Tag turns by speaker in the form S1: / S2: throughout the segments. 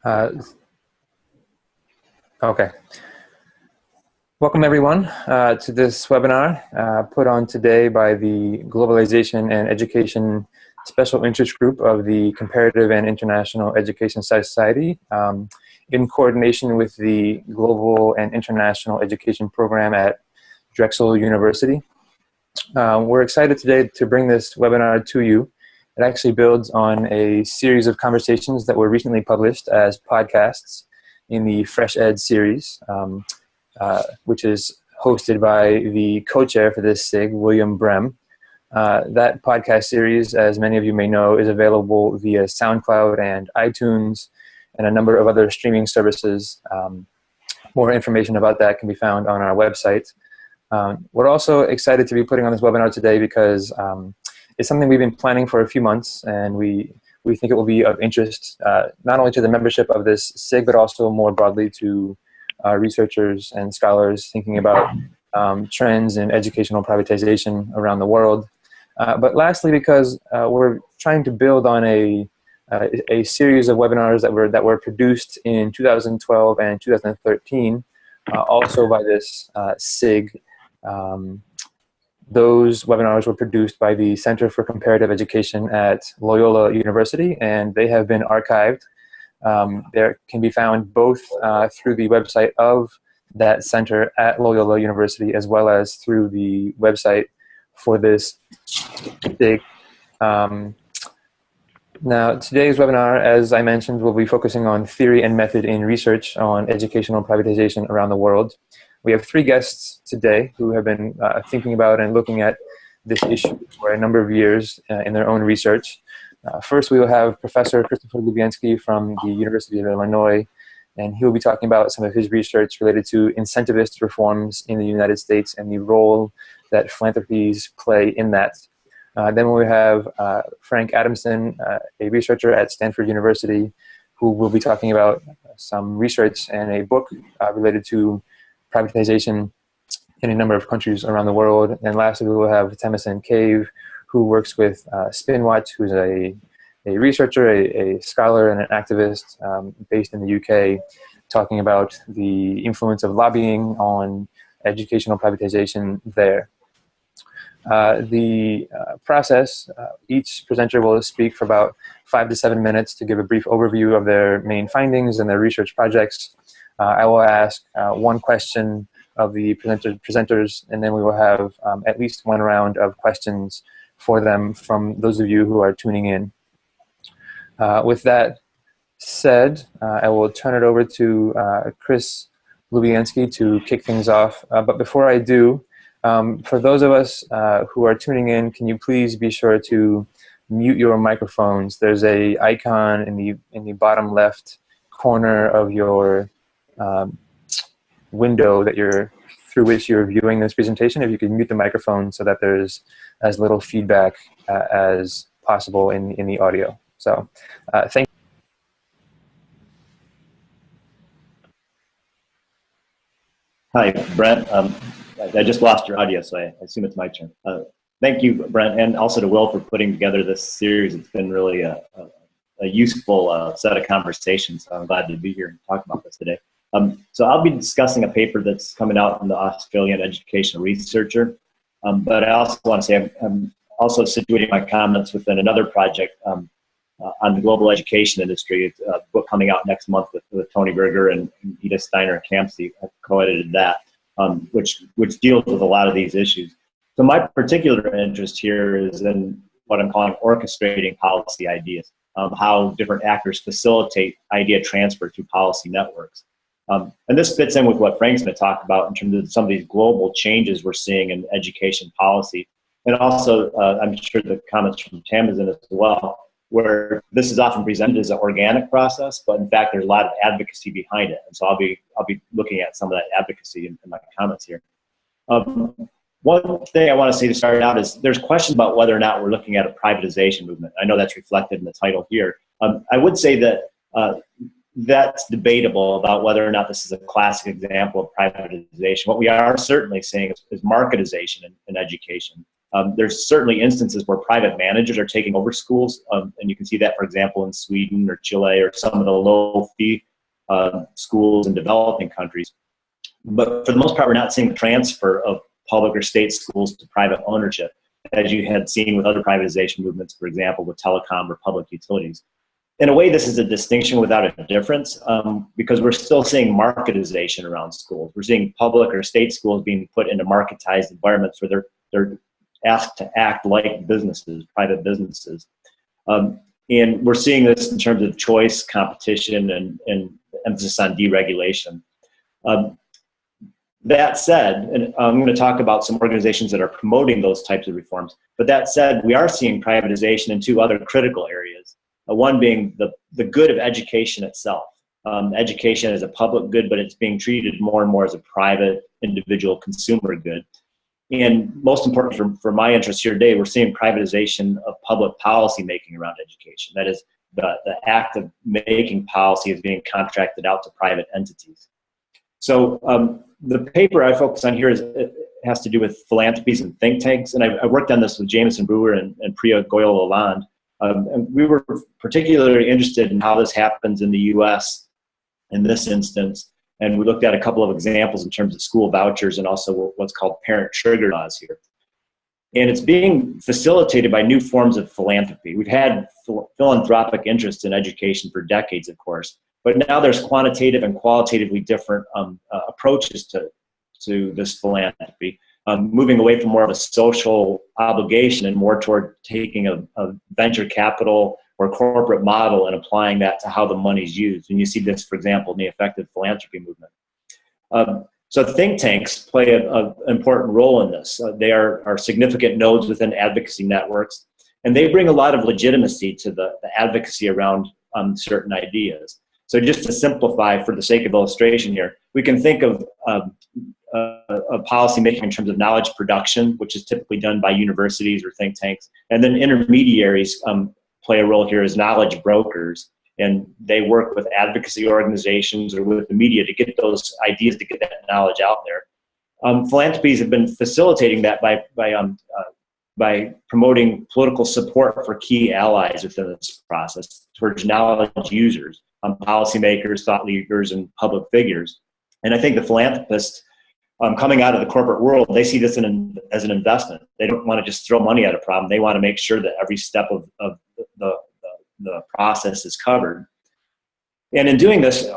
S1: Okay. Welcome, everyone, to this webinar put on today by the Globalization and Education Special Interest Group of the Comparative and International Education Society in coordination with the Global and International Education Program at Drexel University. We're excited today to bring this webinar to you. It actually builds on a series of conversations that were recently published as podcasts in the Fresh Ed series, which is hosted by the co-chair for this SIG, William Brehm. That podcast series, as many of you may know, is available via SoundCloud and iTunes and a number of other streaming services. More information about that can be found on our website. We're also excited to be putting on this webinar today because it's something we've been planning for a few months, and we think it will be of interest not only to the membership of this SIG, but also more broadly to researchers and scholars thinking about trends in educational privatization around the world. But lastly, because we're trying to build on a series of webinars that were produced in 2012 and 2013, also by this SIG. Those webinars were produced by the Center for Comparative Education at Loyola University, and they have been archived. They can be found both through the website of that center at Loyola University, as well as through the website for this SIG. Now, today's webinar, as I mentioned, will be focusing on theory and method in research on educational privatization around the world. We have three guests today who have been thinking about and looking at this issue for a number of years in their own research. First, we will have Professor Christopher Lubienski from the University of Illinois, and he will be talking about some of his research related to incentivist reforms in the United States and the role that philanthropies play in that. Then we have Frank Adamson, a researcher at Stanford University, who will be talking about some research and a book related to privatization in a number of countries around the world. And lastly, we will have Tamasin Cave, who works with Spinwatch, who's a researcher, a scholar, and an activist based in the UK, talking about the influence of lobbying on educational privatization there. The process, each presenter will speak for about 5 to 7 minutes to give a brief overview of their main findings and their research projects. I will ask one question of the presenters, and then we will have at least one round of questions for them from those of you who are tuning in. With that said, I will turn it over to Chris Lubienski to kick things off. But before I do, for those of us who are tuning in, can you please be sure to mute your microphones? There's a icon in the bottom left corner of your window through which you're viewing this presentation. If you could mute the microphone so that there's as little feedback as possible in the audio. So thank you.
S2: Hi, Brent. I just lost your audio, so I assume it's my turn. Thank you, Brent, and also to Will for putting together this series. It's been really a useful set of conversations. So I'm glad to be here and talk about this today. So I'll be discussing a paper that's coming out in the Australian Educational Researcher, but I also want to say I'm also situating my comments within another project on the global education industry. It's a book coming out next month with Tony Berger and Edith Steiner-Campsey. I've co-edited that, which deals with a lot of these issues. So my particular interest here is in what I'm calling orchestrating policy ideas, how different actors facilitate idea transfer through policy networks. And this fits in with what Frank's going to talk about in terms of some of these global changes we're seeing in education policy. And also, I'm sure the comments from Tamasin as well, where this is often presented as an organic process, but in fact, there's a lot of advocacy behind it. And so I'll be looking at some of that advocacy in my comments here. One thing I want to say to start out is there's questions about whether or not we're looking at a privatization movement. I know that's reflected in the title here. I would say that that's debatable about whether or not this is a classic example of privatization. What we are certainly seeing is marketization in education. There's certainly instances where private managers are taking over schools, and you can see that, for example, in Sweden or Chile or some of the low-fee schools in developing countries. But for the most part, we're not seeing the transfer of public or state schools to private ownership, as you had seen with other privatization movements, for example, with telecom or public utilities. In a way, this is a distinction without a difference, because we're still seeing marketization around schools. We're seeing public or state schools being put into marketized environments where they're asked to act like businesses, private businesses. And we're seeing this in terms of choice, competition, and emphasis on deregulation. That said, and I'm going to talk about some organizations that are promoting those types of reforms, but that said, we are seeing privatization in two other critical areas. One being the good of education itself. Education is a public good, but it's being treated more and more as a private, individual consumer good. And most important for my interest here today, we're seeing privatization of public policy making around education. That is, the act of making policy is being contracted out to private entities. So the paper I focus on here has to do with philanthropies and think tanks. And I worked on this with Jameson Brewer and Priya Goyal Lalonde. And we were particularly interested in how this happens in the US in this instance. And we looked at a couple of examples in terms of school vouchers and also what's called parent trigger laws here. And it's being facilitated by new forms of philanthropy. We've had philanthropic interest in education for decades, of course, but now there's quantitative and qualitatively different approaches to this philanthropy, moving away from more of a social obligation and more toward taking a venture capital or corporate model and applying that to how the money's used. And you see this, for example, in the effective philanthropy movement. So think tanks play an important role in this. They are significant nodes within advocacy networks, and they bring a lot of legitimacy to the advocacy around certain ideas. So just to simplify for the sake of illustration here, we can think of policy making in terms of knowledge production, which is typically done by universities or think tanks, and then intermediaries play a role here as knowledge brokers, and they work with advocacy organizations or with the media to get those ideas, to get that knowledge out there. Philanthropies have been facilitating that by promoting political support for key allies within this process towards knowledge users, policymakers, thought leaders, and public figures. And I think the philanthropists coming out of the corporate world, they see this as an investment. They don't want to just throw money at a problem. They want to make sure that every step of the process is covered. And in doing this,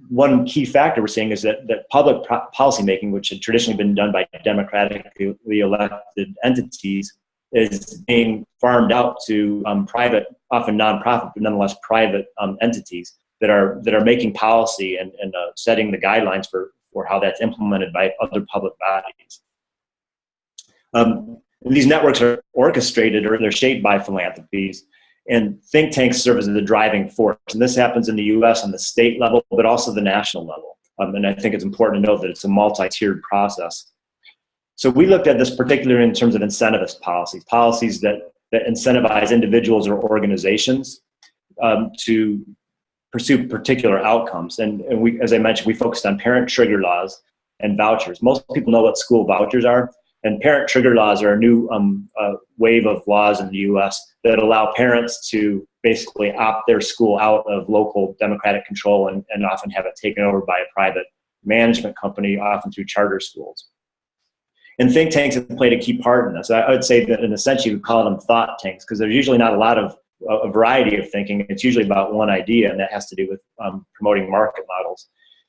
S2: one key factor we're seeing is that public policy making, which had traditionally been done by democratically elected entities, is being farmed out to private, often nonprofit, but nonetheless private entities that are making policy and setting the guidelines for how that's implemented by other public bodies. These networks are orchestrated or they're shaped by philanthropies, and think tanks serve as the driving force. And this happens in the US on the state level, but also the national level. And I think it's important to note that it's a multi-tiered process. So we looked at this particularly in terms of incentivist policies that incentivize individuals or organizations to pursue particular outcomes. And we, as I mentioned, we focused on parent trigger laws and vouchers. Most people know what school vouchers are. And parent trigger laws are a new wave of laws in the US that allow parents to basically opt their school out of local democratic control and often have it taken over by a private management company, often through charter schools. And think tanks have played a key part in this. I would say that in a sense you would call them thought tanks, because there's usually not a lot of a variety of thinking. It's usually about one idea, and that has to do with promoting market models.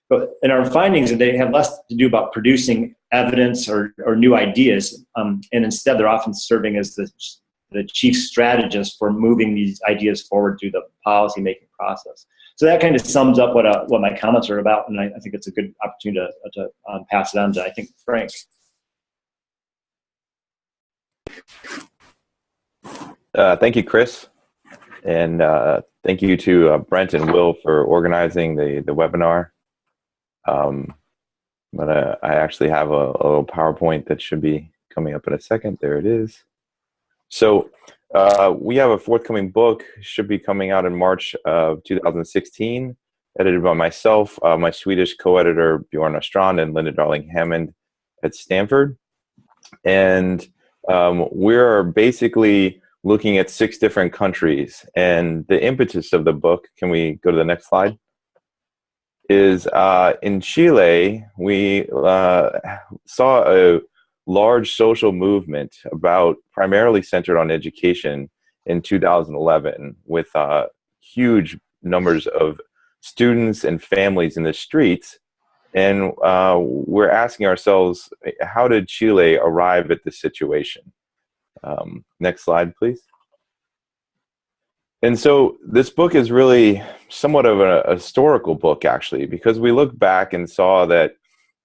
S2: But in our findings, they have less to do about producing evidence or new ideas, and instead they're often serving as the chief strategist for moving these ideas forward through the policy-making process. So that kind of sums up what my comments are about, and I think it's a good opportunity to pass it on to, I think, Frank.
S3: Thank you, Chris, and thank you to Brent and Will for organizing the webinar. But I actually have a little PowerPoint that should be coming up in a second. There it is. So we have a forthcoming book, should be coming out in March of 2016, edited by myself, my Swedish co-editor Bjorn Ostrand, and Linda Darling Hammond at Stanford. And We're basically looking at 6 different countries, and the impetus of the book, can we go to the next slide, is in Chile, we saw a large social movement about primarily centered on education in 2011 with huge numbers of students and families in the streets. And we're asking ourselves, how did Chile arrive at this situation? Next slide, please. And so this book is really somewhat of a historical book, actually, because we look back and saw that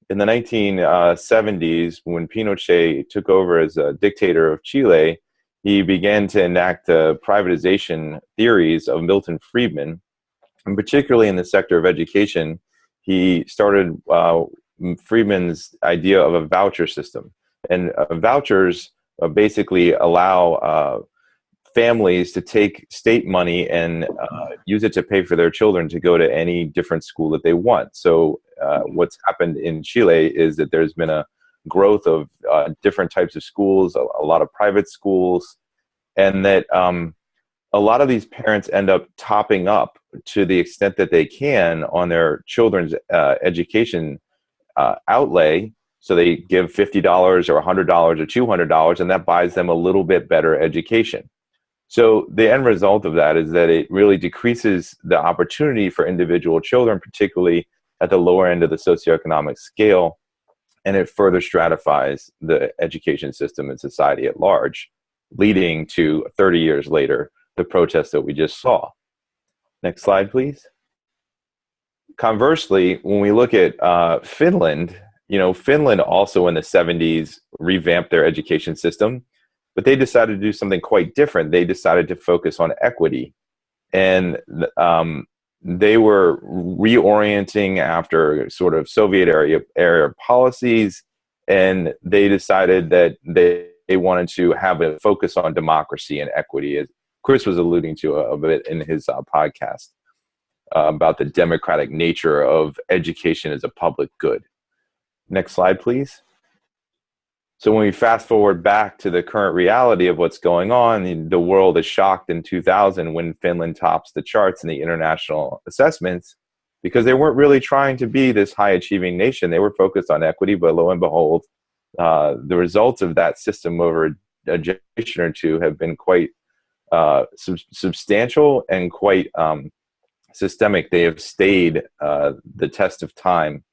S3: in the 1970s, when Pinochet took over as a dictator of Chile, he began to enact the privatization theories of Milton Friedman, and particularly in the sector of education. He started Friedman's idea of a voucher system. And vouchers basically allow families to take state money and use it to pay for their children to go to any different school that they want. So what's happened in Chile is that there's been a growth of different types of schools, a lot of private schools, and that a lot of these parents end up topping up to the extent that they can on their children's education outlay. So they give $50 or $100 or $200, and that buys them a little bit better education. So the end result of that is that it really decreases the opportunity for individual children, particularly at the lower end of the socioeconomic scale, and it further stratifies the education system and society at large, leading to 30 years later, the protests that we just saw. Next slide, please. Conversely, when we look at Finland, Finland also in the 70s revamped their education system, but they decided to do something quite different. They decided to focus on equity. And they were reorienting after sort of Soviet era policies, and they decided that they wanted to have a focus on democracy and equity, as Chris was alluding to a bit in his podcast about the democratic nature of education as a public good. Next slide, please. So when we fast forward back to the current reality of what's going on, the world is shocked in 2000 when Finland tops the charts in the international assessments, because they weren't really trying to be this high achieving nation. They were focused on equity, but lo and behold, the results of that system over a generation or two have been quite substantial and quite systemic. They have stayed the test of time.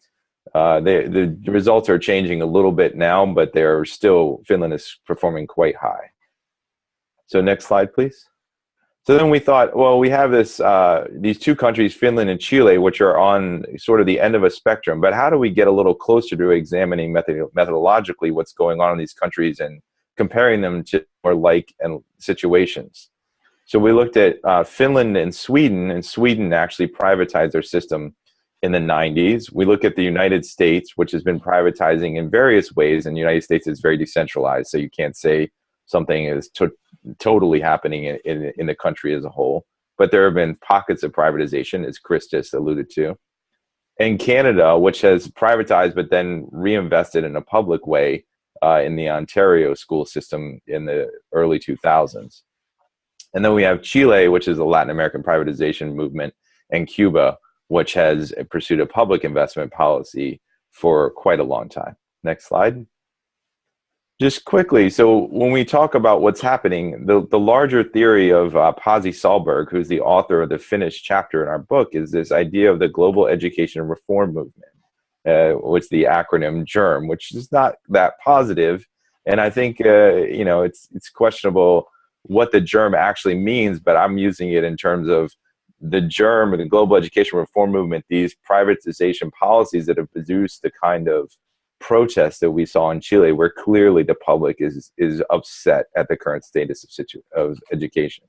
S3: The results are changing a little bit now, but they're still, Finland is performing quite high. So next slide, please. So then we thought, well, we have these 2 countries, Finland and Chile, which are on sort of the end of a spectrum, but how do we get a little closer to examining methodologically what's going on in these countries and comparing them to more like and situations? So we looked at Finland and Sweden actually privatized their system in the 90s. We look at the United States, which has been privatizing in various ways, and the United States is very decentralized, so you can't say something is totally happening in the country as a whole. But there have been pockets of privatization, as Chris just alluded to. And Canada, which has privatized but then reinvested in a public way in the Ontario school system in the early 2000s. And then we have Chile, which is a Latin American privatization movement, and Cuba, which has pursued a public investment policy for quite a long time. Next slide. Just quickly, so when we talk about what's happening, the larger theory of Pasi Sahlberg, who's the author of the Finnish chapter in our book, is this idea of the global education reform movement, which the acronym GERM, which is not that positive. And I think, it's questionable what the GERM actually means, but I'm using it in terms of the GERM, the global education reform movement, these privatization policies that have produced the kind of protests that we saw in Chile, where clearly the public is upset at the current status of education.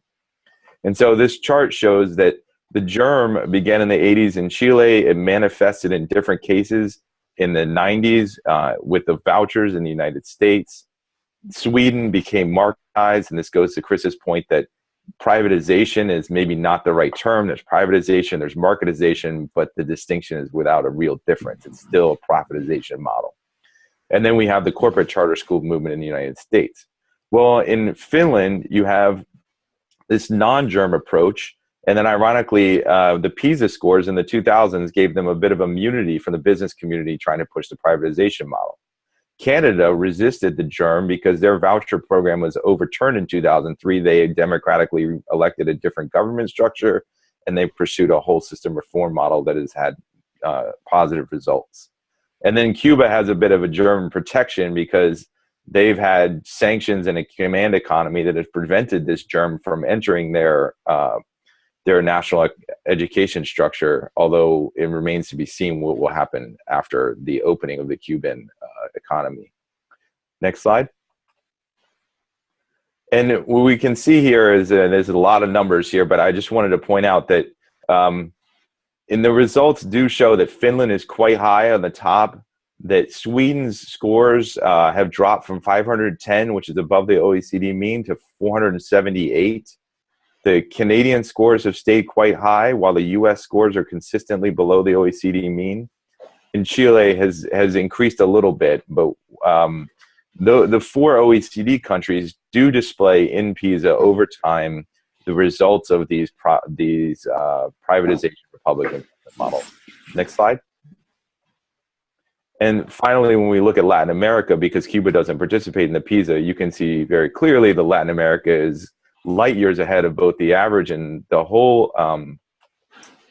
S3: And so this chart shows that the GERM began in the 80s in Chile. It manifested in different cases in the 90s with the vouchers in the United States. Sweden became marketized, and this goes to Chris's point that privatization is maybe not the right term. There's privatization, there's marketization, but the distinction is without a real difference. It's still a privatization model. And then we have the corporate charter school movement in the United States. Well, in Finland, you have this non-germ approach. And then ironically, the PISA scores in the 2000s gave them a bit of immunity from the business community trying to push the privatization model. Canada resisted the germ because their voucher program was overturned in 2003. They democratically elected a different government structure, and they pursued a whole system reform model that has had positive results. And then Cuba has a bit of a germ protection because they've had sanctions and a command economy that has prevented this germ from entering their national education structure, although it remains to be seen what will happen after the opening of the Cuban economy. Next slide. And what we can see here is there's a lot of numbers here, but I just wanted to point out that in the results do show that Finland is quite high on the top, that Sweden's scores have dropped from 510, which is above the OECD mean, to 478. The Canadian scores have stayed quite high, while the US scores are consistently below the OECD mean. And Chile has increased a little bit, but the 4 OECD countries do display in PISA over time the results of these privatization Republican models. Next slide. And finally, when we look at Latin America, because Cuba doesn't participate in the PISA, you can see very clearly that Latin America is light years ahead of both the average and the whole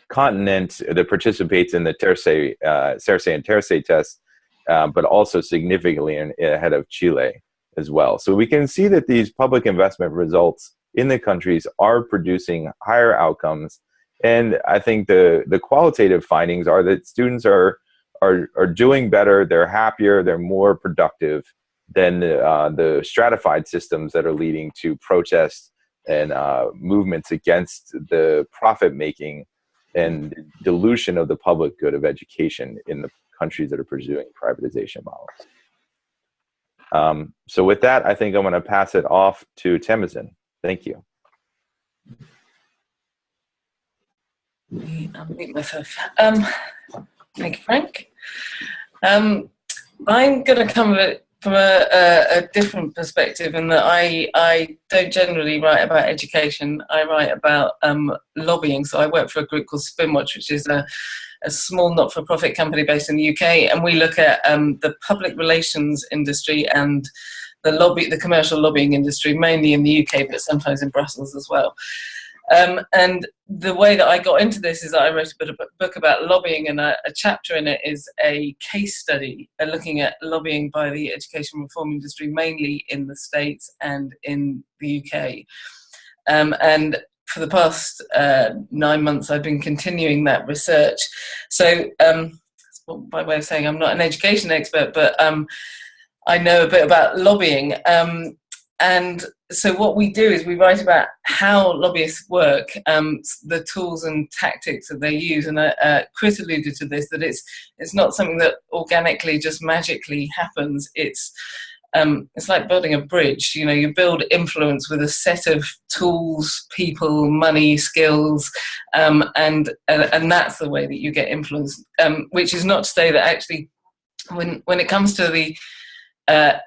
S3: continent that participates in the Terce and Terce tests, but also significantly ahead of Chile as well. So we can see that these public investment results in the countries are producing higher outcomes. And I think the qualitative findings are that students are doing better, they're happier, they're more productive than the stratified systems that are leading to protests and movements against the profit-making and dilution of the public good of education in the countries that are pursuing privatization models. So with that, I think I'm going to pass it off to Tamasin. Thank you.
S4: Unmute myself. Thank you, Frank. I'm going to come from a different perspective in that I don't generally write about education. I write about lobbying. So I work for a group called Spinwatch, which is a small not-for-profit company based in the UK, and we look at the public relations industry and the commercial lobbying industry, mainly in the UK, but sometimes in Brussels as well. And the way that I got into this is that I wrote a book about lobbying, and a chapter in it is a case study looking at lobbying by the education reform industry, mainly in the States and in the UK. And for the past 9 months, I've been continuing that research. So by way of saying I'm not an education expert, but I know a bit about lobbying. And so what we do is we write about how lobbyists work, the tools and tactics that they use. And Chris alluded to this, that it's not something that organically, just magically happens. It's like building a bridge. You know, you build influence with a set of tools, people, money, skills, and that's the way that you get influence. Which is not to say that actually, when it comes to the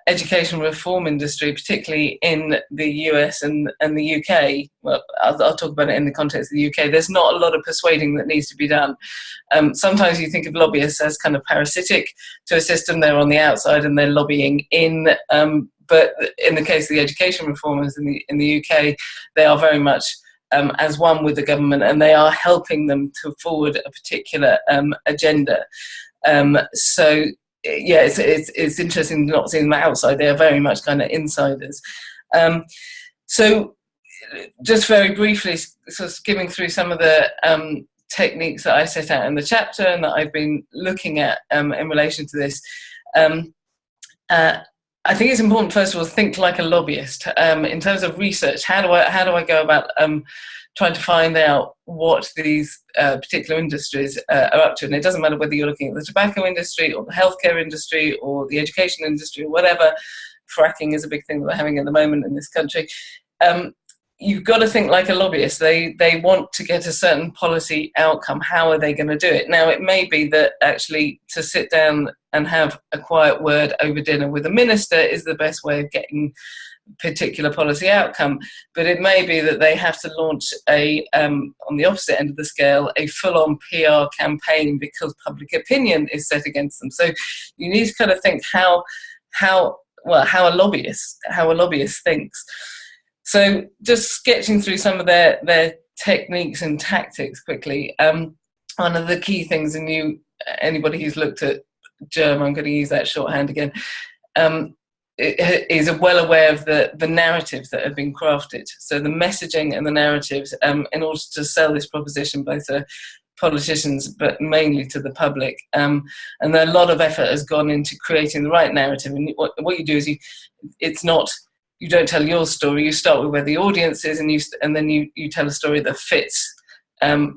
S4: education reform industry, particularly in the US and the UK, well, I'll talk about it in the context of the UK, there's not a lot of persuading that needs to be done. Sometimes you think of lobbyists as kind of parasitic to a system. They're on the outside and they're lobbying in, but in the case of the education reformers in the UK, they are very much as one with the government, and they are helping them to forward a particular agenda. So yeah, it's interesting not seeing them outside. They are very much kind of insiders. So just very briefly, sort of skimming through some of the techniques that I set out in the chapter and that I've been looking at in relation to this. I think it's important, first of all, to think like a lobbyist. In terms of research, how do I go about trying to find out what these particular industries are up to? And it doesn't matter whether you're looking at the tobacco industry or the healthcare industry or the education industry or whatever. Fracking is a big thing that we're having at the moment in this country. You've got to think like a lobbyist. They want to get a certain policy outcome. How are they going to do it? Now, it may be that actually to sit down and have a quiet word over dinner with a minister is the best way of getting particular policy outcome, but it may be that they have to launch on the opposite end of the scale, a full-on PR campaign because public opinion is set against them. So you need to kind of think how a lobbyist thinks. So just sketching through some of their techniques and tactics quickly. One of the key things, and anybody who's looked at Germ, I'm going to use that shorthand again, is well aware of the narratives that have been crafted. So the messaging and the narratives, in order to sell this proposition both to politicians but mainly to the public. And a lot of effort has gone into creating the right narrative. And what you do is you don't tell your story, you start with where the audience is, and then you tell a story that fits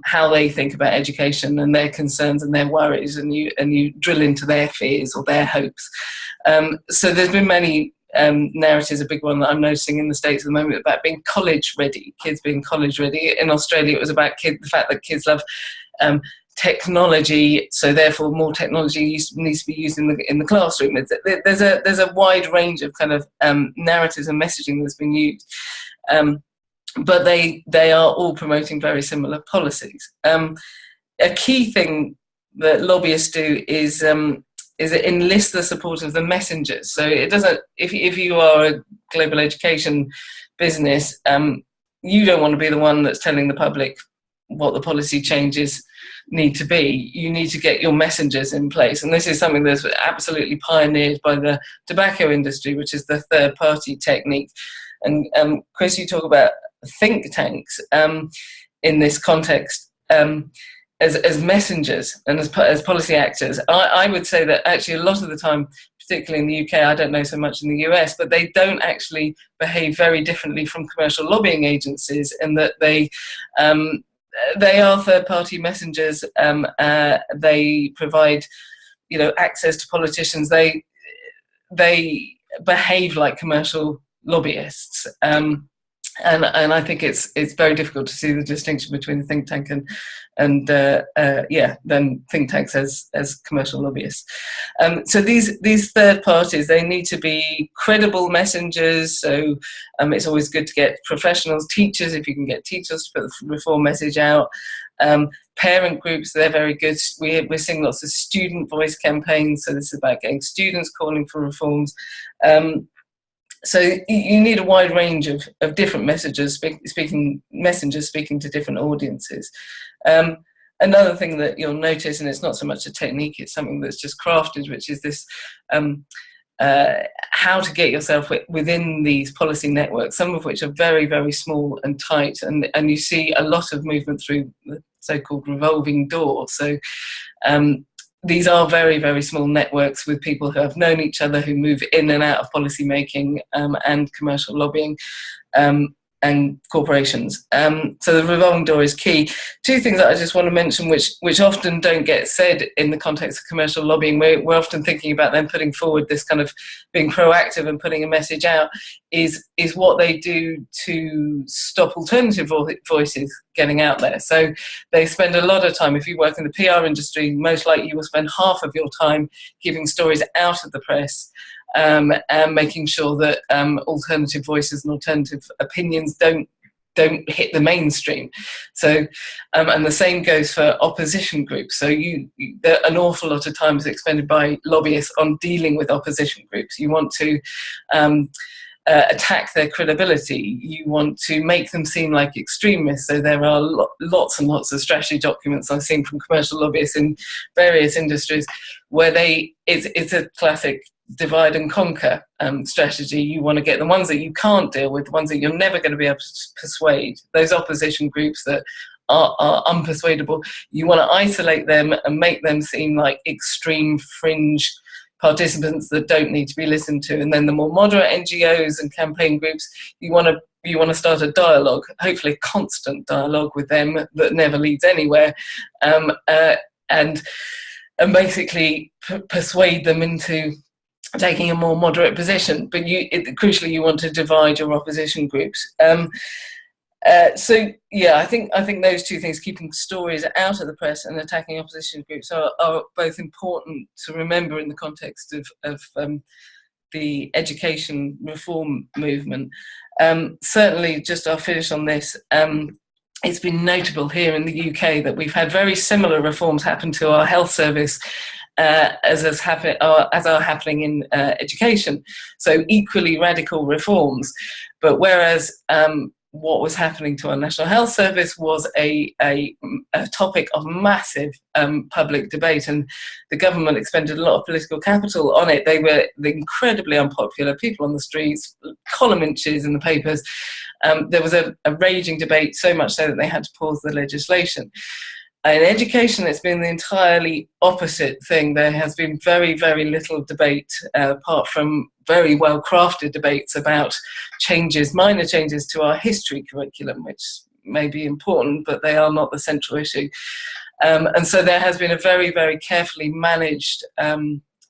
S4: how they think about education and their concerns and their worries, and you drill into their fears or their hopes. So there's been many narratives. A big one that I'm noticing in the States at the moment about being college ready, kids being college ready. In Australia, it was about the fact that kids love technology, so therefore more technology needs to be used in the classroom. There's a wide range of kind of narratives and messaging that's been used. But they are all promoting very similar policies. A key thing that lobbyists do is enlist the support of the messengers. So it doesn't. If you are a global education business, you don't want to be the one that's telling the public what the policy changes need to be. You need to get your messengers in place, and this is something that's absolutely pioneered by the tobacco industry, which is the third-party technique. And Chris, you talk about think tanks in this context as messengers and as policy actors. I would say that actually a lot of the time, particularly in the UK, I don't know so much in the US, but they don't actually behave very differently from commercial lobbying agencies in that they are third-party messengers. They provide, access to politicians. They behave like commercial lobbyists. And I think it's very difficult to see the distinction between the think tank and then think tanks as commercial lobbyists. So these third parties, they need to be credible messengers. So it's always good to get professionals, teachers, if you can get teachers to put the reform message out. Parent groups, they're very good. We're seeing lots of student voice campaigns. So this is about getting students calling for reforms. So you need a wide range of different messengers speaking to different audiences. Another thing that you'll notice, and it's not so much a technique, it's something that's just crafted, which is this how to get yourself within these policy networks, some of which are very, very small and tight, and you see a lot of movement through the so-called revolving door. So these are very, very small networks with people who have known each other, who move in and out of policy making and commercial lobbying and corporations. So the revolving door is key. Two things that I just want to mention, which often don't get said in the context of commercial lobbying. We're often thinking about them putting forward this kind of being proactive and putting a message out, is what they do to stop alternative voices getting out there. So they spend a lot of time, if you work in the PR industry, most likely you will spend half of your time giving stories out of the press, and making sure that alternative voices and alternative opinions don't hit the mainstream. So, and the same goes for opposition groups. So an awful lot of time is expended by lobbyists on dealing with opposition groups. You want to attack their credibility. You want to make them seem like extremists. So there are lots and lots of strategy documents I've seen from commercial lobbyists in various industries where it's a classic divide and conquer strategy. You want to get the ones that you can't deal with, the ones that you're never going to be able to persuade, those opposition groups that are unpersuadable. You want to isolate them and make them seem like extreme fringe participants that don't need to be listened to. And then the more moderate NGOs and campaign groups, you want to start a dialogue, hopefully a constant dialogue with them that never leads anywhere, and basically persuade them into taking a more moderate position. But crucially, you want to divide your opposition groups. So yeah, I think those two things, keeping stories out of the press and attacking opposition groups, are both important to remember in the context of the education reform movement. Certainly, just I'll finish on this. It's been notable here in the UK that we've had very similar reforms happen to our health service as are happening in education. So equally radical reforms. But whereas what was happening to our National Health Service was a topic of massive public debate, and the government expended a lot of political capital on it. They were incredibly unpopular, people on the streets, column inches in the papers. There was a raging debate, so much so that they had to pause the legislation. In education, it's been the entirely opposite thing. There has been very, very little debate, apart from very well-crafted debates about changes, minor changes to our history curriculum, which may be important, but they are not the central issue. And so there has been a very, very carefully managed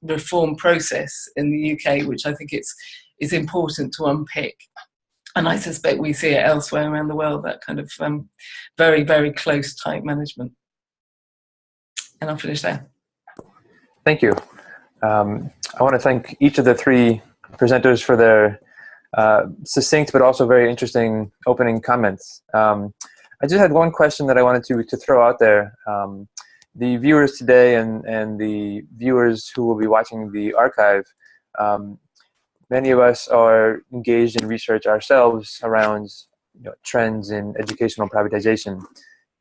S4: reform process in the UK, which I think is important to unpick. And I suspect we see it elsewhere around the world, that kind of very, very close, tight management. And I'll finish there.
S1: Thank you. I want to thank each of the three presenters for their succinct but also very interesting opening comments. I just had one question that I wanted to throw out there. The viewers today and the viewers who will be watching the archive, many of us are engaged in research ourselves around trends in educational privatization.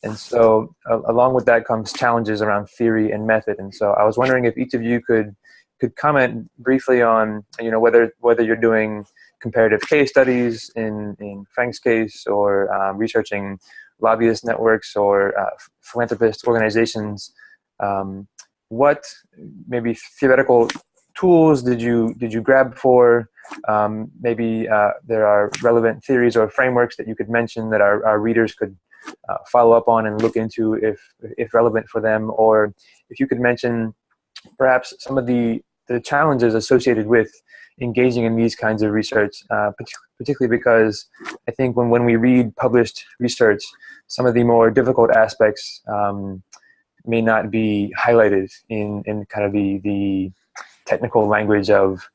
S1: And so along with that comes challenges around theory and method. And so I was wondering if each of you could comment briefly on whether you're doing comparative case studies in Frank's case, or researching lobbyist networks or philanthropist organizations. What maybe theoretical tools did you grab for? Maybe there are relevant theories or frameworks that you could mention that our readers could follow up on and look into if relevant for them, or if you could mention perhaps some of the challenges associated with engaging in these kinds of research, particularly because I think when we read published research, some of the more difficult aspects may not be highlighted in kind of the technical language of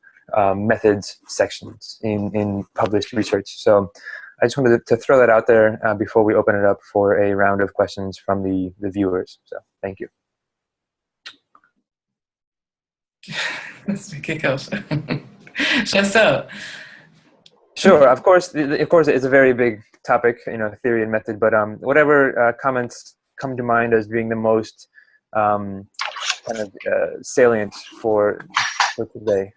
S1: methods sections in published research. So I just wanted to throw that out there before we open it up for a round of questions from the viewers. So thank you.
S4: Let's kick off. Shall I start?
S1: Sure. Of course, it's a very big topic, theory and method. But whatever comments come to mind as being the most kind of salient for today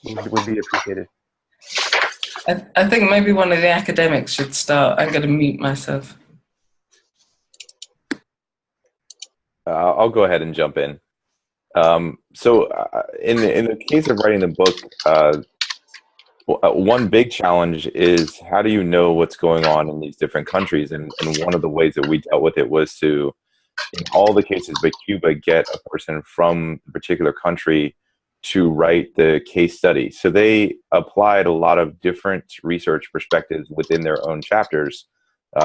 S1: would be appreciated.
S4: I think maybe one of the academics should start. I'm going to mute myself.
S3: I'll go ahead and jump in. So in the case of writing the book, one big challenge is how do you know what's going on in these different countries? And one of the ways that we dealt with it was to, in all the cases but Cuba, get a person from a particular country to write the case study. So they applied a lot of different research perspectives within their own chapters.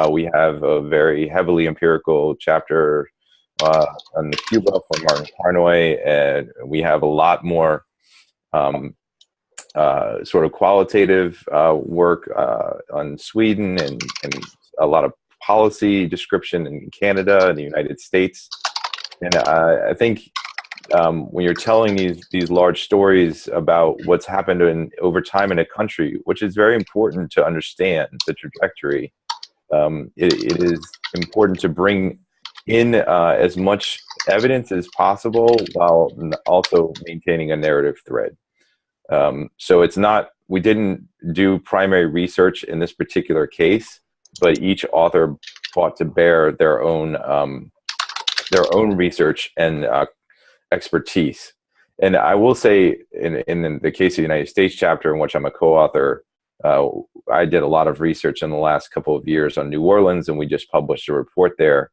S3: We have a very heavily empirical chapter on Cuba from Martin Carnoy, and we have a lot more sort of qualitative work on Sweden and a lot of policy description in Canada and the United States. And I think when you're telling these large stories about what's happened over time in a country, which is very important to understand the trajectory, it is important to bring in as much evidence as possible while also maintaining a narrative thread. So it's not, we didn't do primary research in this particular case, but each author brought to bear their own research and expertise. And I will say, in the case of the United States chapter, in which I'm a co-author, I did a lot of research in the last couple of years on New Orleans, and we just published a report there.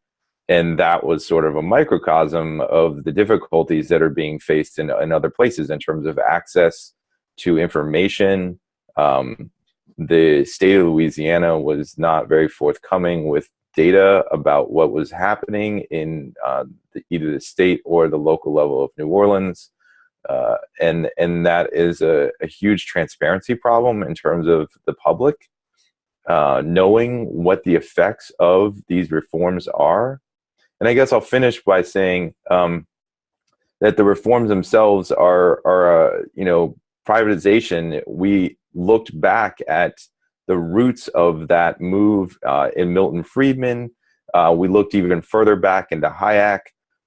S3: And that was sort of a microcosm of the difficulties that are being faced in other places in terms of access to information. The state of Louisiana was not very forthcoming with data about what was happening in either the state or the local level of New Orleans. And that is a huge transparency problem in terms of the public knowing what the effects of these reforms are. And I guess I'll finish by saying that the reforms themselves are privatization. We looked back at the roots of that move in Milton Friedman. We looked even further back into Hayek.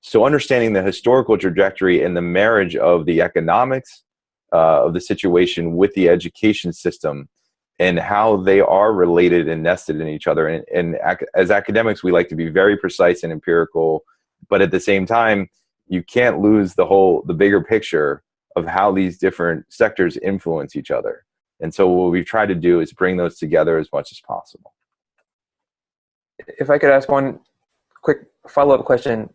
S3: So understanding the historical trajectory and the marriage of the economics of the situation with the education system and how they are related and nested in each other. And as academics, we like to be very precise and empirical, but at the same time, you can't lose the bigger picture of how these different sectors influence each other. And so what we've tried to do is bring those together as much as possible.
S1: If I could ask one quick follow-up question.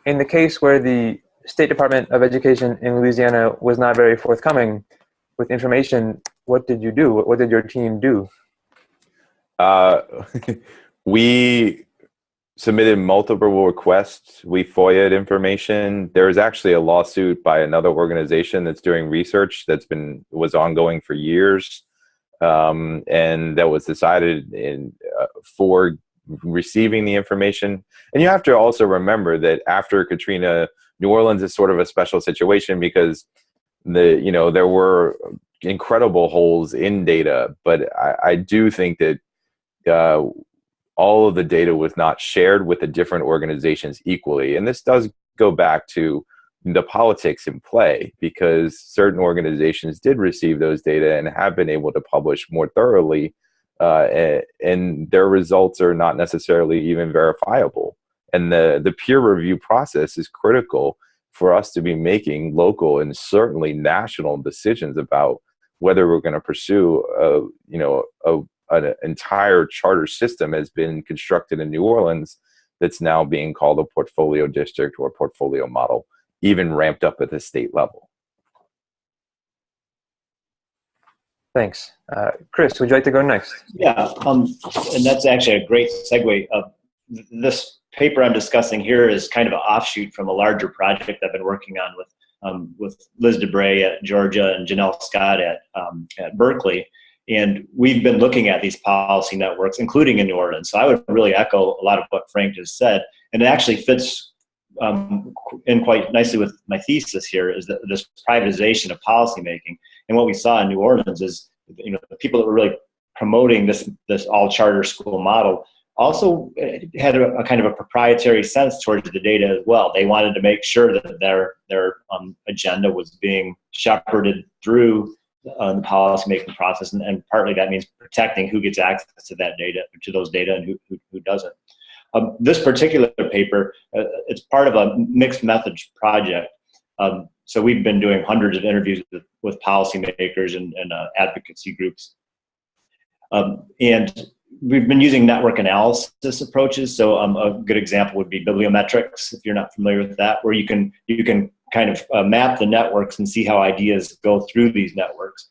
S1: In the case where the State Department of Education in Louisiana was not very forthcoming with information, what did you do? What did your team do?
S3: We submitted multiple requests. We FOIA'd information. There is actually a lawsuit by another organization that's doing research was ongoing for years, and that was decided for receiving the information. And you have to also remember that after Katrina, New Orleans is sort of a special situation because there were incredible holes in data, but I do think that all of the data was not shared with the different organizations equally. And this does go back to the politics in play, because certain organizations did receive those data and have been able to publish more thoroughly, and their results are not necessarily even verifiable. And the peer review process is critical for us to be making local and certainly national decisions about whether we're going to pursue an entire charter system has been constructed in New Orleans that's now being called a portfolio district or portfolio model, even ramped up at the state level.
S1: Thanks. Chris, would you like to go next?
S2: Yeah, and that's actually a great segue. This paper I'm discussing here is kind of an offshoot from a larger project I've been working on with Liz DeBray at Georgia and Janelle Scott at Berkeley. And we've been looking at these policy networks, including in New Orleans. So I would really echo a lot of what Frank just said. And it actually fits in quite nicely with my thesis here, is that this privatization of policymaking. And what we saw in New Orleans is, the people that were really promoting this all charter school model also had a kind of a proprietary sense towards the data as well. They wanted to make sure that their agenda was being shepherded through the policymaking process, and partly that means protecting who gets access to that data, to those data, and who doesn't. This particular paper, it's part of a mixed methods project. So we've been doing hundreds of interviews with policymakers and advocacy groups. And we've been using network analysis approaches. So a good example would be bibliometrics, if you're not familiar with that, where you can kind of map the networks and see how ideas go through these networks.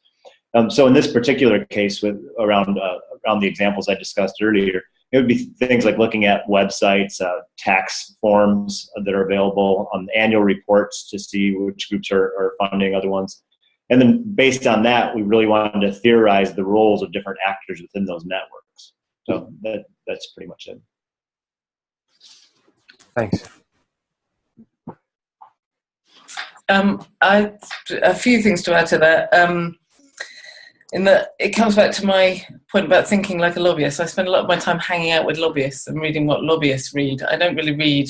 S2: So in this particular case, around the examples I discussed earlier, it would be things like looking at websites, tax forms that are available, annual reports to see which groups are funding other ones. And then based on that, we really wanted to theorize the roles of different actors within those networks. So that's pretty much it.
S1: Thanks.
S4: A few things to add to that. In that it comes back to my point about thinking like a lobbyist. I spend a lot of my time hanging out with lobbyists and reading what lobbyists read. I don't really read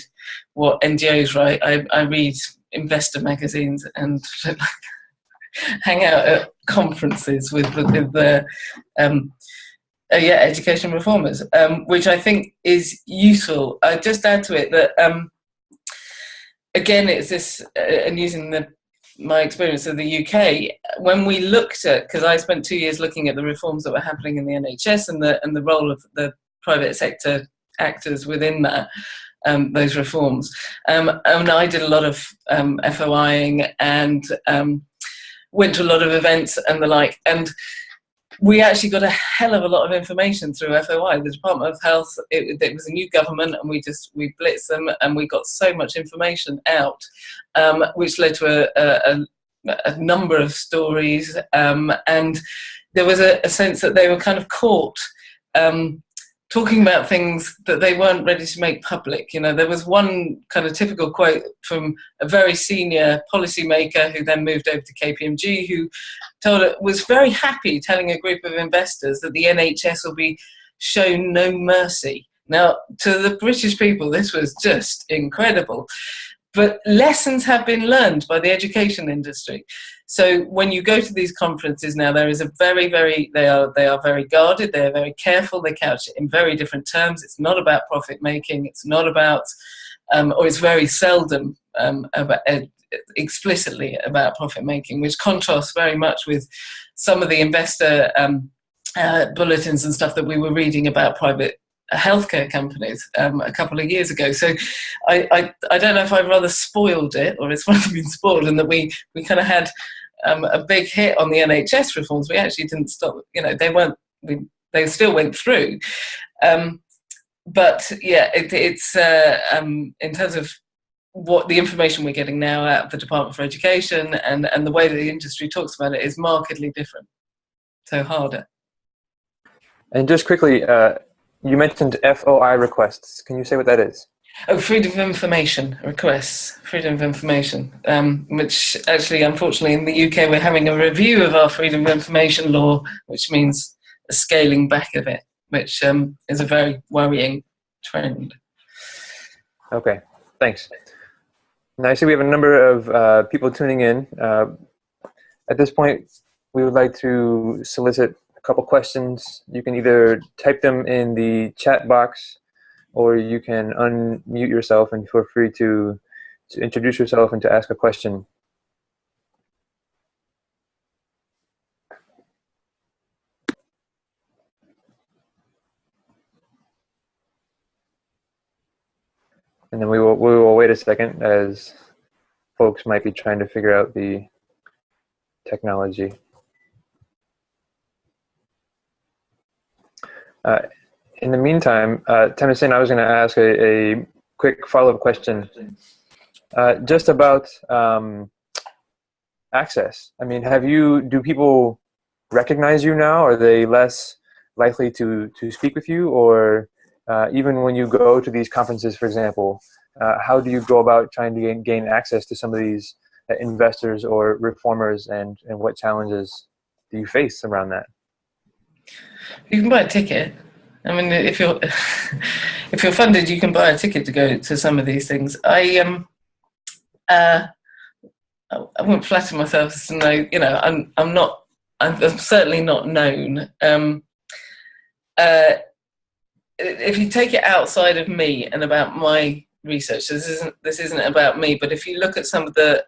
S4: what NGOs write. I read investor magazines and hang out at conferences with the education reformers, which I think is useful. I just add to it that again, it's this, and using my experience of the UK, when we looked at, because I spent 2 years looking at the reforms that were happening in the NHS and the role of the private sector actors within that, those reforms. And I did a lot of FOIing and went to a lot of events and the like. And we actually got a hell of a lot of information through FOI. The Department of Health, it was a new government, and we blitzed them, and we got so much information out, which led to a number of stories, and there was a sense that they were kind of caught talking about things that they weren't ready to make public. You know, there was one kind of typical quote from a very senior policymaker who then moved over to KPMG, who was very happy telling a group of investors that the NHS will be shown no mercy. Now, to the British people, this was just incredible. But lessons have been learned by the education industry. So when you go to these conferences now, there is a they are very guarded, they are very careful, they couch it in very different terms. It's not about profit making, it's not about, or it's very seldom explicitly about profit making, which contrasts very much with some of the investor bulletins and stuff that we were reading about private healthcare companies a couple of years ago. So I don't know if I've rather spoiled it, or it's rather been spoiled, in that we kind of had a big hit on the NHS reforms. We actually didn't stop, you know, they still went through. But yeah, it's in terms of what the information we're getting now out of the Department for Education and the way that the industry talks about it is markedly different. So harder. And
S1: just quickly, you mentioned FOI requests. Can you say what that is?
S4: Oh, freedom of information requests, freedom of information, which actually, unfortunately, in the UK, we're having a review of our freedom of information law, which means a scaling back of it, which is a very worrying trend.
S1: Okay, thanks. Now, I see we have a number of people tuning in. At this point, we would like to solicit a couple questions. You can either type them in the chat box, or you can unmute yourself and feel free to introduce yourself and to ask a question. And then we will wait a second, as folks might be trying to figure out the technology. In the meantime, Tamasin, I was going to ask a quick follow-up question just about access. I mean, do people recognize you now? Are they less likely to speak with you? Or even when you go to these conferences, for example, how do you go about trying to gain access to some of these investors or reformers, and what challenges do you face around that?
S4: You can buy a ticket. I mean, if you're funded, you can buy a ticket to go to some of these things. I wouldn't flatter myself to know. You know, I'm certainly not known. If you take it outside of me and about my research, this isn't about me. But if you look at some of the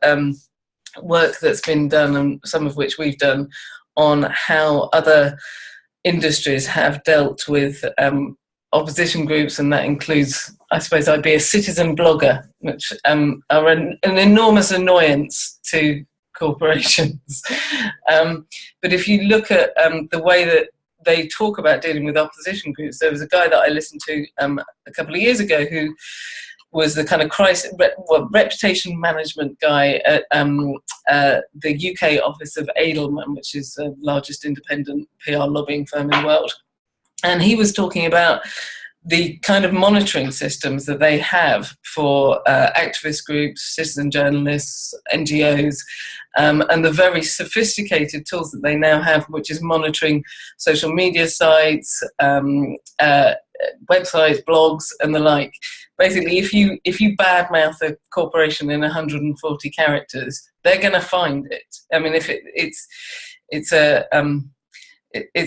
S4: work that's been done, and some of which we've done, on how other industries have dealt with opposition groups, and that includes, I suppose, I'd be a citizen blogger, which are an enormous annoyance to corporations. But if you look at the way that they talk about dealing with opposition groups, there was a guy that I listened to a couple of years ago who was the kind of reputation management guy at the UK office of Edelman, which is the largest independent PR lobbying firm in the world. And he was talking about the kind of monitoring systems that they have for activist groups, citizen journalists, NGOs, and the very sophisticated tools that they now have, which is monitoring social media sites, websites, blogs, and the like. Basically, if you badmouth a corporation in 140 characters, they're going to find it. I mean, if it's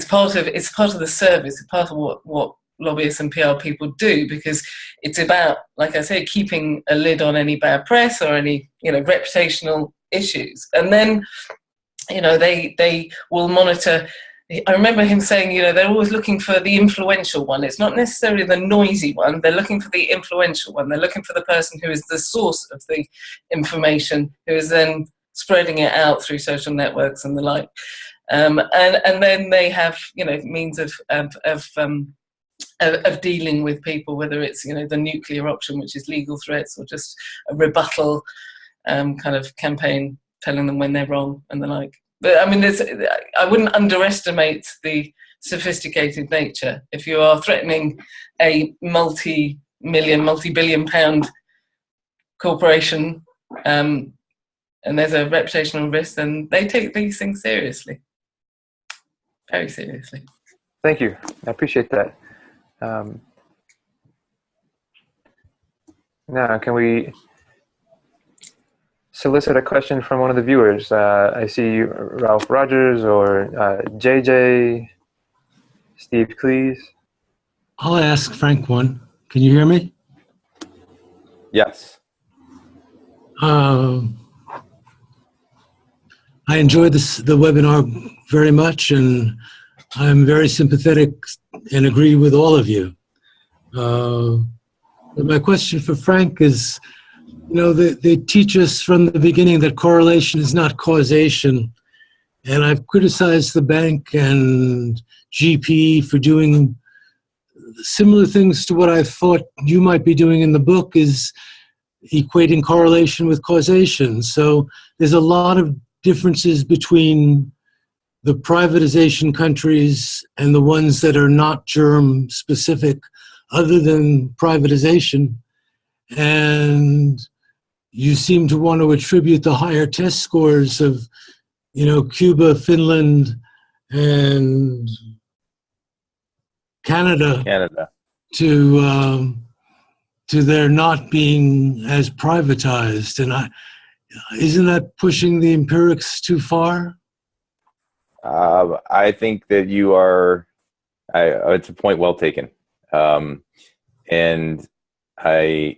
S4: part of the service, it's part of what lobbyists and PR people do, because it's about, like I say, keeping a lid on any bad press or any reputational issues, and then they will monitor. I remember him saying, they're always looking for the influential one. It's not necessarily the noisy one. They're looking for the influential one. They're looking for the person who is the source of the information, who is then spreading it out through social networks and the like. And then they have, means of dealing with people, whether it's, the nuclear option, which is legal threats, or just a rebuttal kind of campaign telling them when they're wrong and the like. But I mean, I wouldn't underestimate the sophisticated nature. If you are threatening a multi-million, multi-billion pound corporation, and there's a reputational risk, then they take these things seriously, very seriously.
S1: Thank you. I appreciate that. Now, can we solicit a question from one of the viewers? I see Ralph Rogers or JJ, Steve Cleese.
S5: I'll ask Frank one. Can you hear me?
S3: Yes.
S5: I enjoyed the webinar very much, and I'm very sympathetic and agree with all of you. But my question for Frank is, they teach us from the beginning that correlation is not causation. And I've criticized the bank and GP for doing similar things to what I thought you might be doing in the book, is equating correlation with causation. So there's a lot of differences between the privatization countries and the ones that are not germ specific other than privatization. And you seem to want to attribute the higher test scores of, Cuba, Finland, and Canada to their not being as privatized. And isn't that pushing the empirics too far?
S3: I think that you are. It's a point well taken, and I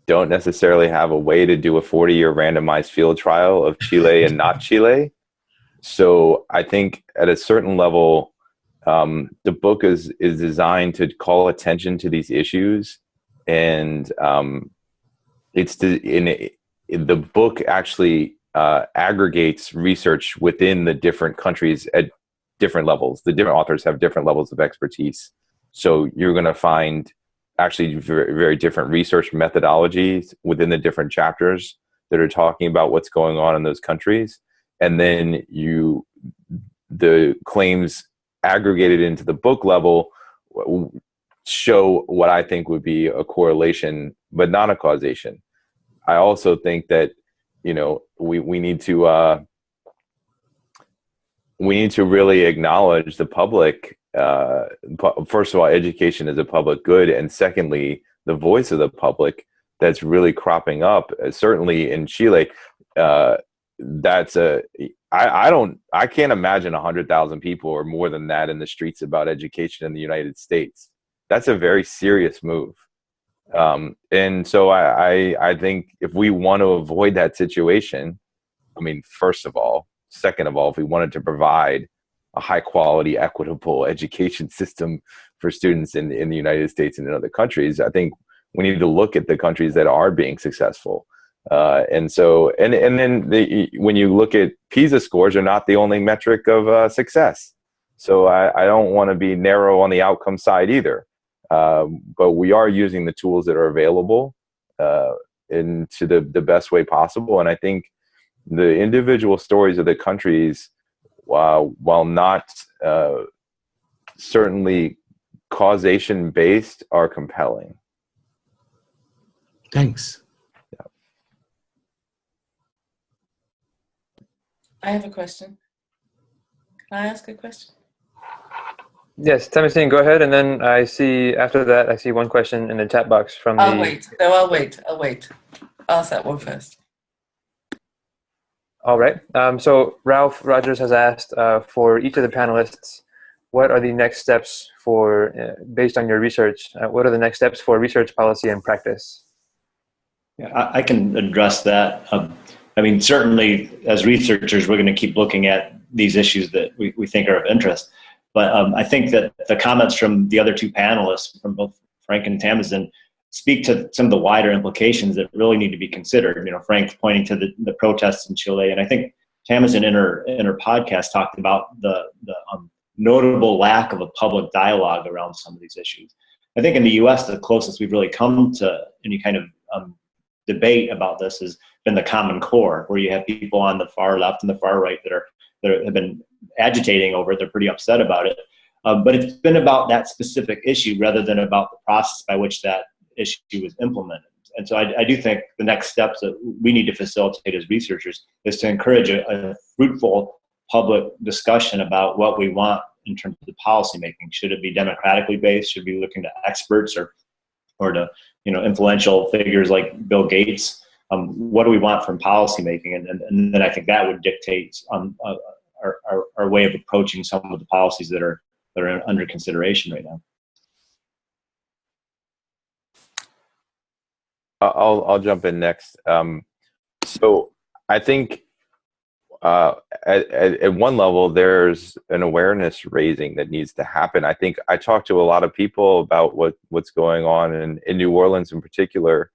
S3: don't necessarily have a way to do a 40-year randomized field trial of Chile and not Chile. So I think at a certain level, the book is designed to call attention to these issues, and the book actually aggregates research within the different countries at different levels. The different authors have different levels of expertise, so you're going to find actually very, very different research methodologies within the different chapters that are talking about what's going on in those countries. And then the claims aggregated into the book level show what I think would be a correlation, but not a causation. I also think that, we need to really acknowledge the public. First of all, education is a public good, and secondly, the voice of the public that's really cropping up. Certainly in Chile, I can't imagine 100,000 people or more than that in the streets about education in the United States. That's a very serious move, and so I think if we want to avoid that situation, first of all, second of all, if we wanted to provide a high quality, equitable education system for students in the United States and in other countries, I think we need to look at the countries that are being successful. And then when you look at PISA scores, are not the only metric of success. So I don't want to be narrow on the outcome side either. But we are using the tools that are available into the best way possible. And I think the individual stories of the countries, while not certainly causation based, are compelling.
S5: Thanks.
S3: Yeah.
S4: I have a question. Can I ask a question?
S1: Yes, Tamasin, go ahead. And then after that, I see one question in the chat box from
S4: I'll wait. I'll wait. Ask that one first.
S1: All right. So Ralph Rogers has asked for each of the panelists, what are the next steps based on your research, what are the next steps for research, policy, and practice?
S2: Yeah, I can address that. Certainly as researchers, we're going to keep looking at these issues that we think are of interest. But I think that the comments from the other two panelists, from both Frank and Tamasin, speak to some of the wider implications that really need to be considered. Frank pointing to the protests in Chile, and I think Tamasin in her podcast talked about the notable lack of a public dialogue around some of these issues. I think in the U.S., the closest we've really come to any kind of debate about this is been the Common Core, where you have people on the far left and the far right that have been agitating over it. They're pretty upset about it. But it's been about that specific issue rather than about the process by which that issue was implemented. And so I do think the next steps that we need to facilitate as researchers is to encourage a fruitful public discussion about what we want in terms of the policy making. Should it be democratically based? Should we be looking to experts or to influential figures like Bill Gates? What do we want from policy making? And then I think that would dictate our way of approaching some of the policies that are under consideration right now.
S3: I'll jump in next. So I think at one level, there's an awareness raising that needs to happen. I think I talked to a lot of people about what's going on in New Orleans in particular,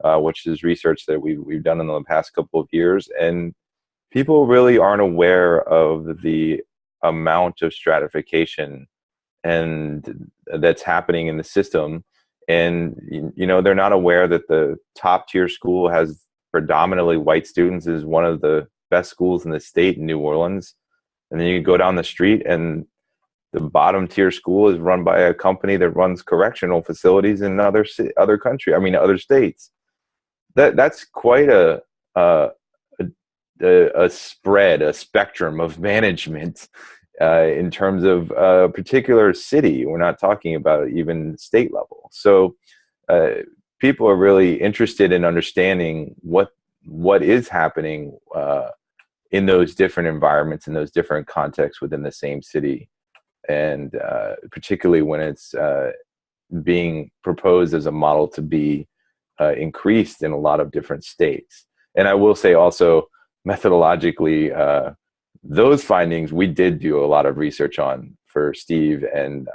S3: which is research that we've done in the past couple of years, and people really aren't aware of the amount of stratification and that's happening in the system. And they're not aware that the top tier school has predominantly white students, is one of the best schools in the state in New Orleans. And then you go down the street and the bottom tier school is run by a company that runs correctional facilities in other states. That's quite a spread, a spectrum of management in terms of a particular city. We're not talking about even state level. So people are really interested in understanding what is happening in those different environments, in those different contexts within the same city. And particularly when it's being proposed as a model to be increased in a lot of different states. And I will say also, methodologically, those findings we did do a lot of research on for Steve, and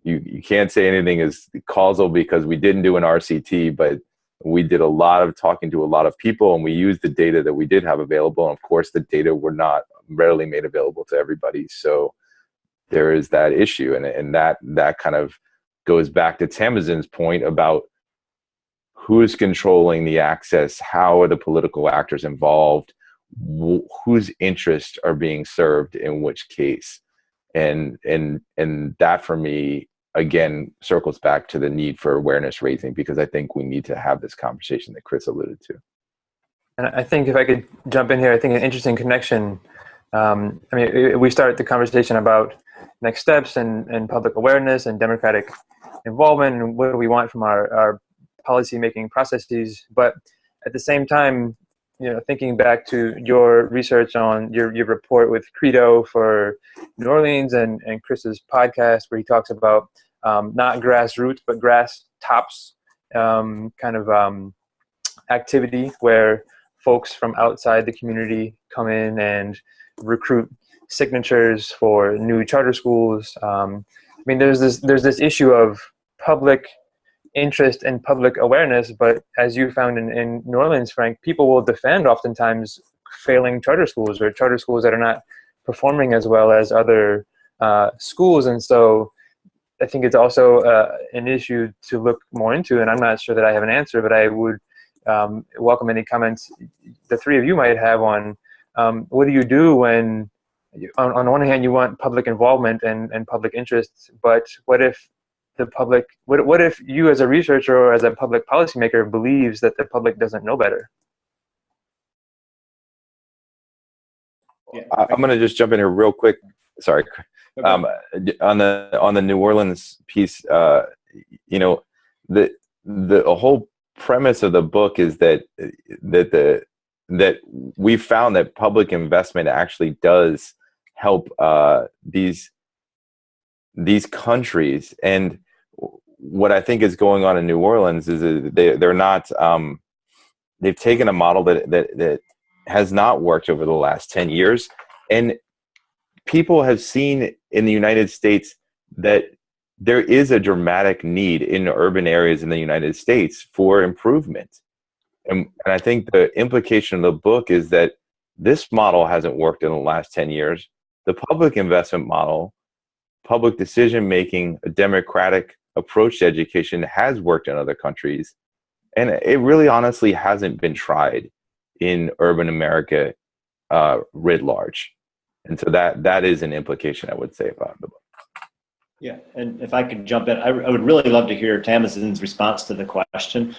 S3: you can't say anything is causal because we didn't do an RCT, but we did a lot of talking to a lot of people, and we used the data that we did have available. And of course, the data were not readily made available to everybody. So there is that issue, and that kind of goes back to Tamasin's point about who's controlling the access, how are the political actors involved, whose interests are being served in which case, and that for me again circles back to the need for awareness raising, because I think we need to have this conversation that Chris alluded to.
S1: And I think if I could jump in here, I think an interesting connection. We started the conversation about next steps and public awareness and democratic involvement and what do we want from our policy making processes, but at the same time, thinking back to your research on your report with Credo for New Orleans and Chris's podcast where he talks about not grassroots but grass tops activity where folks from outside the community come in and recruit signatures for new charter schools. There's this issue of public interest and public awareness, but as you found in New Orleans, Frank, people will defend oftentimes failing charter schools or charter schools that are not performing as well as other schools. And so I think it's also an issue to look more into, and I'm not sure that I have an answer, but I would welcome any comments the three of you might have on what do you do when on the one hand you want public involvement and public interest, but what if the public, what if you as a researcher or as a public policymaker believes that the public doesn't know better?
S3: Yeah. I'm going to just jump in here real quick. Sorry. On the New Orleans piece, the whole premise of the book is that we found that public investment actually does help these countries. And what I think is going on in New Orleans is that they're not. They've taken a model that has not worked over the last 10 years, and people have seen in the United States that there is a dramatic need in urban areas in the United States for improvement. And I think the implication of the book is that this model hasn't worked in the last 10 years. The public investment model, public decision-making, a democratic approach to education has worked in other countries. And it really honestly hasn't been tried in urban America writ large. And so that is an implication, I would say, about the book.
S2: Yeah, and if I could jump in, I would really love to hear Tamasin's response to the question,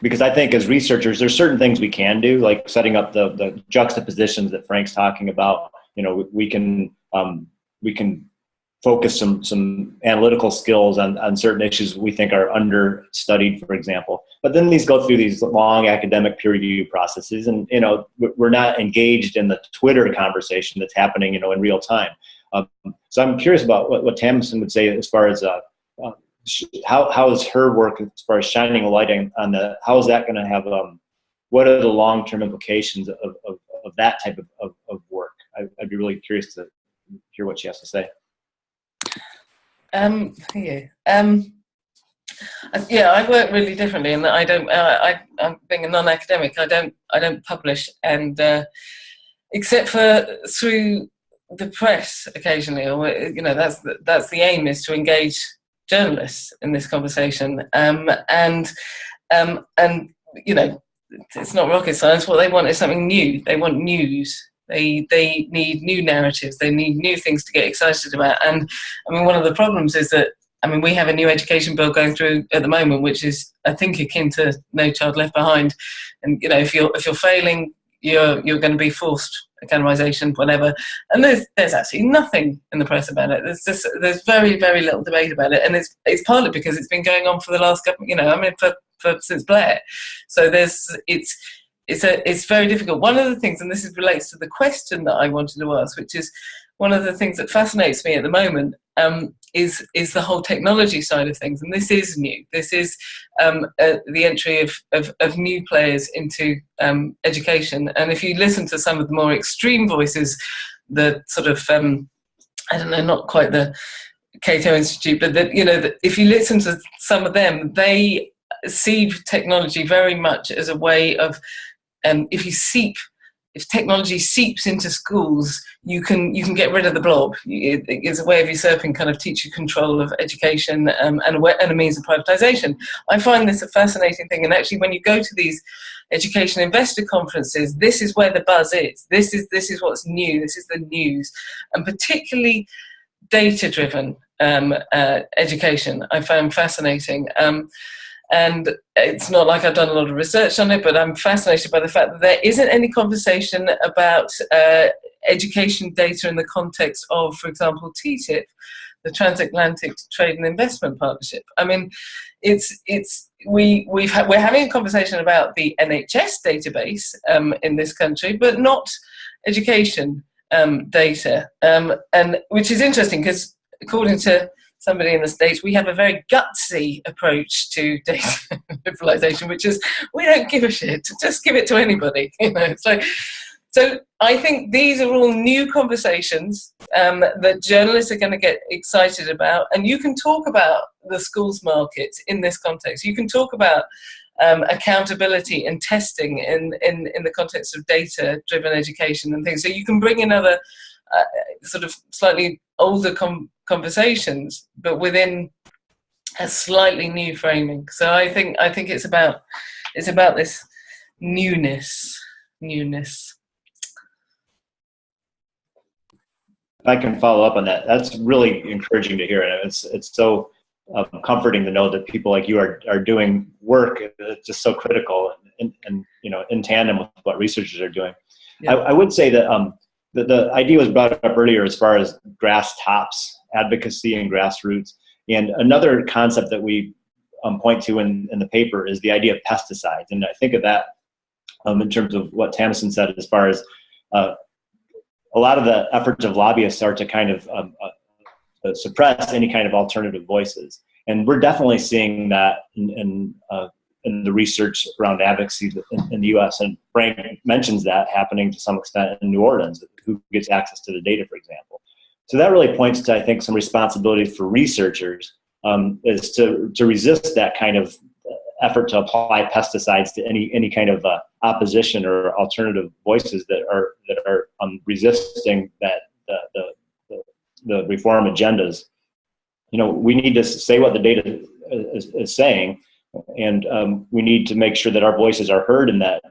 S2: because I think as researchers, there's certain things we can do, like setting up the juxtapositions that Frank's talking about. You know, we can focus some analytical skills on certain issues we think are understudied, for example. But then these go through these long academic peer review processes, and you know, we're not engaged in the Twitter conversation that's happening, you know, in real time. So I'm curious about what Tamasin would say as far as how is her work as far as shining a light on how is that going to have what are the long-term implications of that type of work? I'd be really curious to hear what she has to say.
S4: Yeah, I work really differently in that I don't. I'm being a non-academic. I don't publish, and except for through the press occasionally, or you know, that's the aim, is to engage journalists in this conversation, and you know, it's not rocket science. What they want is something new. They want news. They need new narratives. They need new things to get excited about. And I mean, one of the problems is that, I mean, we have a new education bill going through at the moment, which is, I think, akin to No Child Left Behind. And you know, if you're failing, you're going to be forced academization, whatever. And there's actually nothing in the press about it. There's very, very little debate about it, and it's partly because it's been going on for the last couple, you know, I mean, for since Blair. So it's very difficult. One of the things, and this relates to the question that I wanted to ask, which is one of the things that fascinates me at the moment, is the whole technology side of things. And this is new. This is the entry of new players into education. And if you listen to some of the more extreme voices, the sort of, I don't know, not quite the Cato Institute, but that, you know, that if you listen to some of them, they see technology very much as a way of, if technology seeps into schools, you can get rid of the blob. It's a way of usurping kind of teacher control of education, and a means of privatization. I find this a fascinating thing, and actually when you go to these education investor conferences, this is where the buzz is. This is what's new. This is the news, and particularly data-driven education I found fascinating. And it's not like I've done a lot of research on it, but I'm fascinated by the fact that there isn't any conversation about education data in the context of, for example, TTIP, the Transatlantic Trade and Investment Partnership. I mean, we're having a conversation about the NHS database in this country, but not education data, and which is interesting because, according to somebody in the States, we have a very gutsy approach to data liberalization, which is, we don't give a shit, just give it to anybody. You know, so I think these are all new conversations that journalists are going to get excited about, and you can talk about the schools market in this context. You can talk about accountability and testing in the context of data-driven education and things. So you can bring in other sort of slightly older conversations, but within a slightly new framing. So I think it's about this newness.
S2: If I can follow up on that, that's really encouraging to hear, and it's so comforting to know that people like you are doing work that's just so critical and you know, in tandem with what researchers are doing. Yeah. I would say that the idea was brought up earlier as far as grass tops advocacy and grassroots, and another concept that we point to in the paper is the idea of pesticides, and I think of that in terms of what Tamasin said as far as a lot of the efforts of lobbyists are to kind of suppress any kind of alternative voices. And we're definitely seeing that in the research around advocacy in the US. And Frank mentions that happening to some extent in New Orleans, who gets access to the data, for example. So that really points to, I think, some responsibility for researchers is to resist that kind of effort to apply pesticides to any kind of opposition or alternative voices that are resisting that the reform agendas. You know, we need to say what the data is saying, And we need to make sure that our voices are heard in that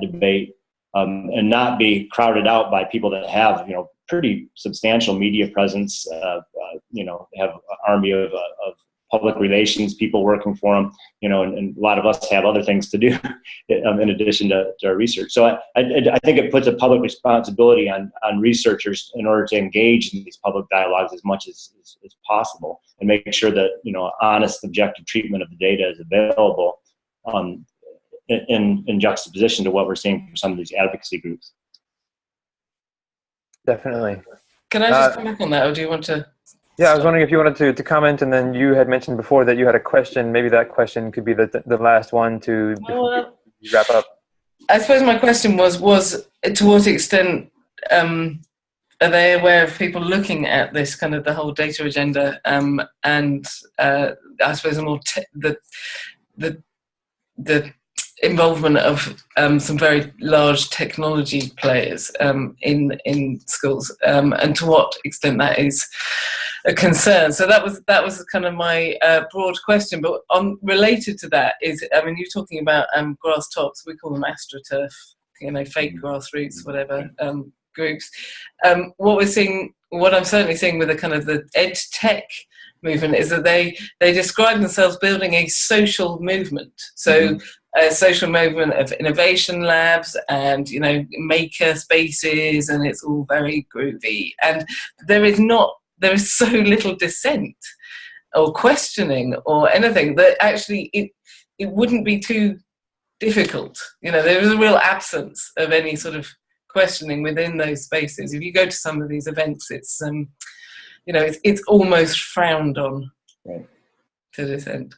S2: debate, and not be crowded out by people that have, pretty substantial media presence, have an army of public relations people working for them, and a lot of us have other things to do in addition to our research. So I think it puts a public responsibility on researchers in order to engage in these public dialogues as much as possible, and make sure that, honest, objective treatment of the data is available in juxtaposition to what we're seeing from some of these advocacy groups.
S1: Definitely.
S4: Can I just come back on that, or do you want to?
S1: Yeah, I was wondering if you wanted to comment, and then you had mentioned before that you had a question. Maybe that question could be the last one to wrap up.
S4: I suppose my question was to what extent are they aware of people looking at this kind of the whole data agenda, and I suppose the involvement of some very large technology players in schools, and to what extent that is a concern. So that was kind of my broad question. But related to that is, you're talking about grass tops. We call them astroturf, fake grassroots, whatever groups. What I'm certainly seeing with the kind of the ed tech movement is that they describe themselves building a social movement. So a social movement of innovation labs and maker spaces, and it's all very groovy. And there is so little dissent or questioning or anything that actually it wouldn't be too difficult. There is a real absence of any sort of questioning within those spaces. If you go to some of these events, it's it's almost frowned on, right, to dissent.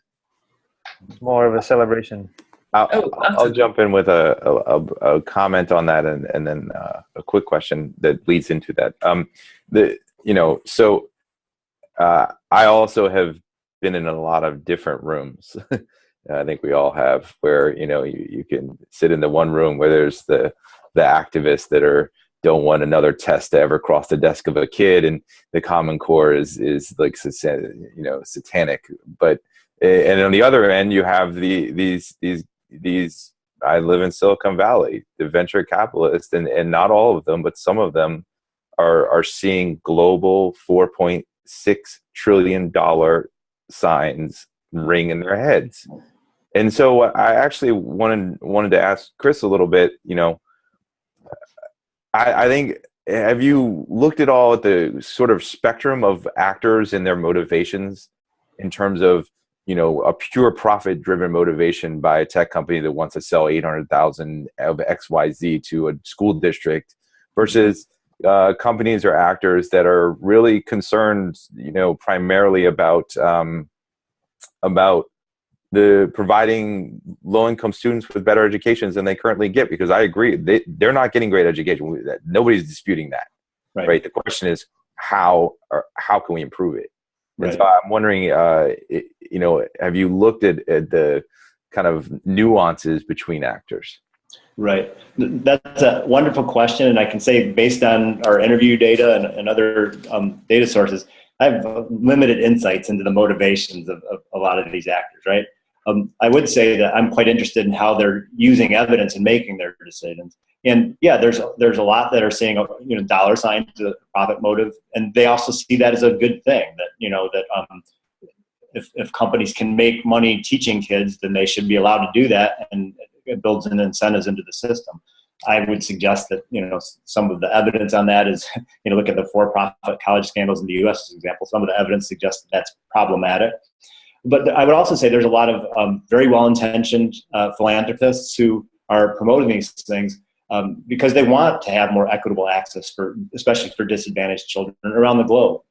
S1: More of a celebration.
S3: I'll jump in with a comment on that, and then a quick question that leads into that. I also have been in a lot of different rooms. I think we all have, where you can sit in the one room where there's the activists that don't want another test to ever cross the desk of a kid, and the Common Core is like satanic. But and on the other end, you have these. I live in Silicon Valley, the venture capitalists, and not all of them, but some of them are seeing global $4.6 trillion signs ring in their heads. And so I actually wanted to ask Chris a little bit, I think, have you looked at all at the sort of spectrum of actors and their motivations in terms of, a pure profit-driven motivation by a tech company that wants to sell 800,000 of XYZ to a school district versus companies or actors that are really concerned, primarily about the providing low-income students with better educations than they currently get? Because I agree, they're not getting great education. Nobody's disputing that, right? The question is how can we improve it? Right. And so I'm wondering, have you looked at the kind of nuances between actors?
S2: Right. That's a wonderful question. And I can say, based on our interview data and other data sources, I have limited insights into the motivations of a lot of these actors, right? I would say that I'm quite interested in how they're using evidence and making their decisions. And yeah, there's a lot that are saying, dollar signs as a profit motive, and they also see that as a good thing. That if companies can make money teaching kids, then they should be allowed to do that, and it builds in incentives into the system. I would suggest that some of the evidence on that is look at the for-profit college scandals in the U.S. as an example. Some of the evidence suggests that that's problematic. But I would also say there's a lot of very well-intentioned philanthropists who are promoting these things because they want to have more equitable access especially for disadvantaged children around the globe.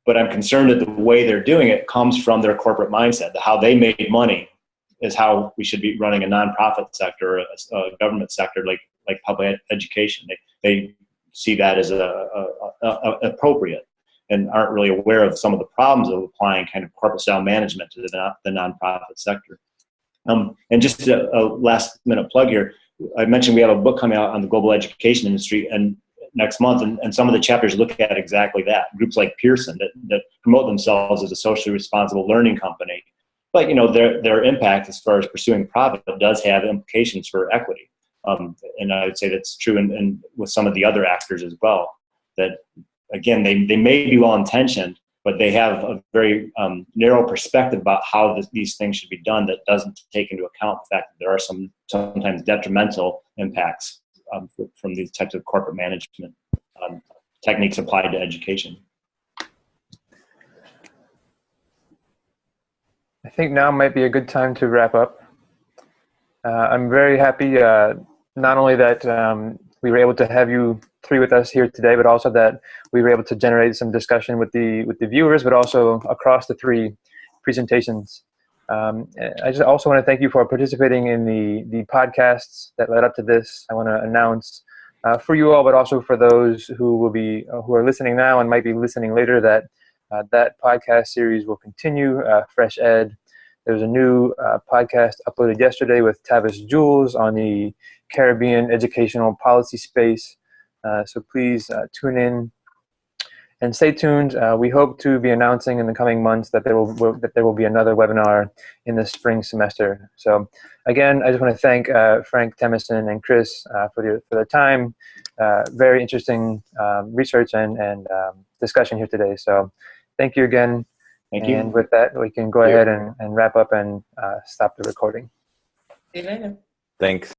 S2: But I'm concerned that the way they're doing it comes from their corporate mindset, that how they made money is how we should be running a nonprofit sector, or a government sector like public education. They see that as appropriate, and aren't really aware of some of the problems of applying kind of corporate style management to the nonprofit sector. And just a last minute plug here. I mentioned we have a book coming out on the global education industry and next month, and some of the chapters look at exactly that. Groups like Pearson that promote themselves as a socially responsible learning company, But their impact as far as pursuing profit does have implications for equity. And I would say that's true in with some of the other actors as well. That again, they may be well intentioned, but they have a very narrow perspective about how these things should be done that doesn't take into account the fact that there are sometimes detrimental impacts from these types of corporate management techniques applied to education.
S1: I think now might be a good time to wrap up. I'm very happy not only that we were able to have you three with us here today, but also that we were able to generate some discussion with the viewers, but also across the three presentations. I just also want to thank you for participating in the podcasts that led up to this. I want to announce for you all, but also for those who are listening now and might be listening later, that that podcast series will continue. Fresh Ed. There's a new podcast uploaded yesterday with Tavis Jules on the Caribbean educational policy space. So please tune in and stay tuned. We hope to be announcing in the coming months that there will be another webinar in the spring semester. So again, I just want to thank Frank, Tamasin, and Chris for their time. Very interesting research and discussion here today. So thank you again.
S2: Thank you.
S1: And with that, we can go ahead and wrap up and stop the recording.
S4: See you later.
S3: Thanks.